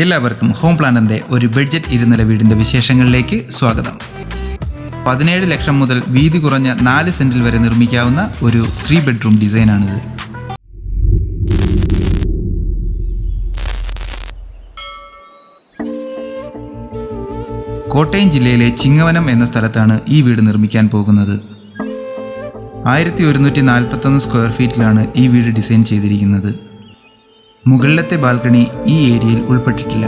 എല്ലാവർക്കും ഹോം പ്ലാനറിൻ്റെ ഒരു ബഡ്ജറ്റ് ഇരുനില വീടിൻ്റെ വിശേഷങ്ങളിലേക്ക് സ്വാഗതം. 17 ലക്ഷം മുതൽ വീതി കുറഞ്ഞ 4 സെൻറ്റിൽ വരെ നിർമ്മിക്കാവുന്ന ഒരു 3 ബെഡ്റൂം ഡിസൈനാണിത്. കോട്ടയം ജില്ലയിലെ ചിങ്ങവനം എന്ന സ്ഥലത്താണ് ഈ വീട് നിർമ്മിക്കാൻ പോകുന്നത്. 1141 സ്ക്വയർ ഫീറ്റിലാണ് ഈ വീട് ഡിസൈൻ ചെയ്തിരിക്കുന്നത്. മുകളിലത്തെ ബാൽക്കണി ഈ ഏരിയയിൽ ഉൾപ്പെട്ടിട്ടില്ല.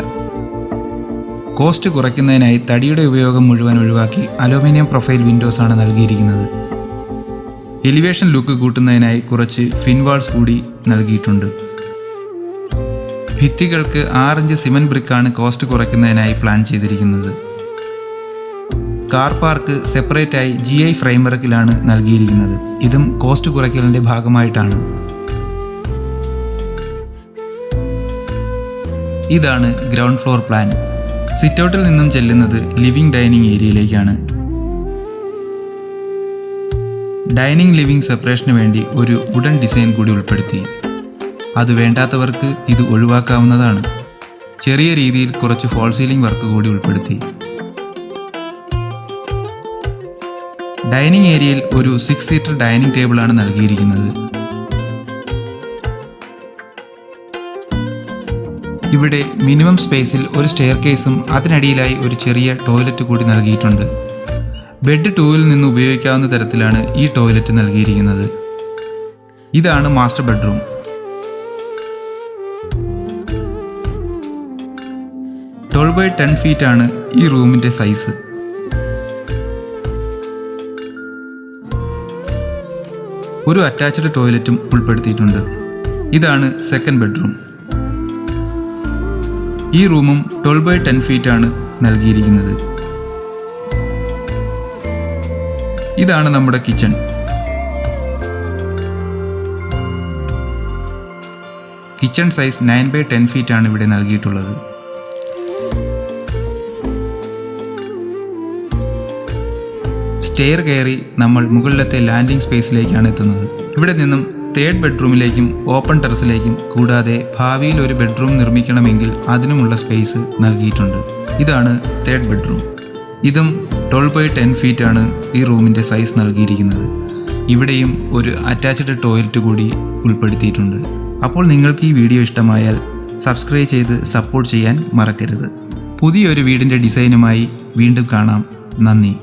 കോസ്റ്റ് കുറയ്ക്കുന്നതിനായി തടിയുടെ ഉപയോഗം മുഴുവൻ ഒഴിവാക്കി അലൂമിനിയം പ്രൊഫൈൽ വിൻഡോസാണ് നൽകിയിരിക്കുന്നത്. എലിവേഷൻ ലുക്ക് കൂട്ടുന്നതിനായി കുറച്ച് ഫിൻവാൾസ് കൂടി നൽകിയിട്ടുണ്ട്. ഭിത്തികൾക്ക് 6 ഇഞ്ച് സിമൻറ്റ് ബ്രിക്കാണ് കോസ്റ്റ് കുറയ്ക്കുന്നതിനായി പ്ലാൻ ചെയ്തിരിക്കുന്നത്. കാർ പാർക്ക് സെപ്പറേറ്റായി GI ഫ്രെയിംവർക്കിലാണ് നൽകിയിരിക്കുന്നത്. ഇതും കോസ്റ്റ് കുറയ്ക്കലിൻ്റെ ഭാഗമായിട്ടാണ്. ഇതാണ് ഗ്രൗണ്ട് ഫ്ലോർ പ്ലാൻ. സിറ്റൗട്ടിൽ നിന്നും ചെല്ലുന്നത് ലിവിംഗ് ഡൈനിങ് ഏരിയയിലേക്കാണ്. ഡൈനിങ് ലിവിംഗ് സെപ്പറേഷന് വേണ്ടി ഒരു വുഡൻ ഡിസൈൻ കൂടി ഉൾപ്പെടുത്തി. അത് വേണ്ടാത്തവർക്ക് ഇത് ഒഴിവാക്കാവുന്നതാണ്. ചെറിയ രീതിയിൽ കുറച്ച് ഫോൾ സീലിംഗ് വർക്ക് കൂടി ഉൾപ്പെടുത്തി. ഡൈനിങ് ഏരിയയിൽ ഒരു 6 സീറ്റർ ഡൈനിങ് ടേബിളാണ് നൽകിയിരിക്കുന്നത്. ഇവിടെ മിനിമം സ്പേസിൽ ഒരു സ്റ്റെയർ കേസും അതിനടിയിലായി ഒരു ചെറിയ ടോയ്ലറ്റ് കൂടി നൽകിയിട്ടുണ്ട്. ബെഡ് 2-ൽ നിന്ന് ഉപയോഗിക്കാവുന്ന തരത്തിലാണ് ഈ ടോയ്ലറ്റ് നൽകിയിരിക്കുന്നത്. ഇതാണ് മാസ്റ്റർ ബെഡ്റൂം. ട്വൽവ് ബൈ 10 ഫീറ്റാണ് ഈ റൂമിൻ്റെ സൈസ്. ഒരു അറ്റാച്ച്ഡ് ടോയ്ലറ്റും ഉൾപ്പെടുത്തിയിട്ടുണ്ട്. ഇതാണ് സെക്കൻഡ് ബെഡ്റൂം. ഈ റൂമും 12 ബൈ 10 ഫീറ്റാണ് നൽകിയിരിക്കുന്നത്. ഇതാണ് നമ്മുടെ കിച്ചൺ. കിച്ചൺ സൈസ് 9 ബൈ 10 ഫീറ്റാണ് ഇവിടെ നൽകിയിട്ടുള്ളത്. സ്റ്റെയർ കയറി നമ്മൾ മുകളിലത്തെ ലാൻഡിംഗ് സ്പേസിലേക്കാണ് എത്തുന്നത്. ഇവിടെ നിന്നും 3rd ബെഡ്റൂമിലേക്കും ഓപ്പൺ ടെറസിലേക്കും കൂടാതെ ഭാവിയിൽ ഒരു ബെഡ്റൂം നിർമ്മിക്കണമെങ്കിൽ അതിനുമുള്ള സ്പേസ് നൽകിയിട്ടുണ്ട്. ഇതാണ് 3rd ബെഡ്റൂം. ഇതും 12 ബൈ 10 ഫീറ്റാണ് ഈ റൂമിൻ്റെ സൈസ് നൽകിയിരിക്കുന്നത്. ഇവിടെയും ഒരു അറ്റാച്ച്ഡ് ടോയ്ലറ്റ് കൂടി ഉൾപ്പെടുത്തിയിട്ടുണ്ട്. അപ്പോൾ നിങ്ങൾക്ക് ഈ വീഡിയോ ഇഷ്ടമായാൽ സബ്സ്ക്രൈബ് ചെയ്ത് സപ്പോർട്ട് ചെയ്യാൻ മറക്കരുത്. പുതിയൊരു വീടിൻ്റെ ഡിസൈനുമായി വീണ്ടും കാണാം. നന്ദി.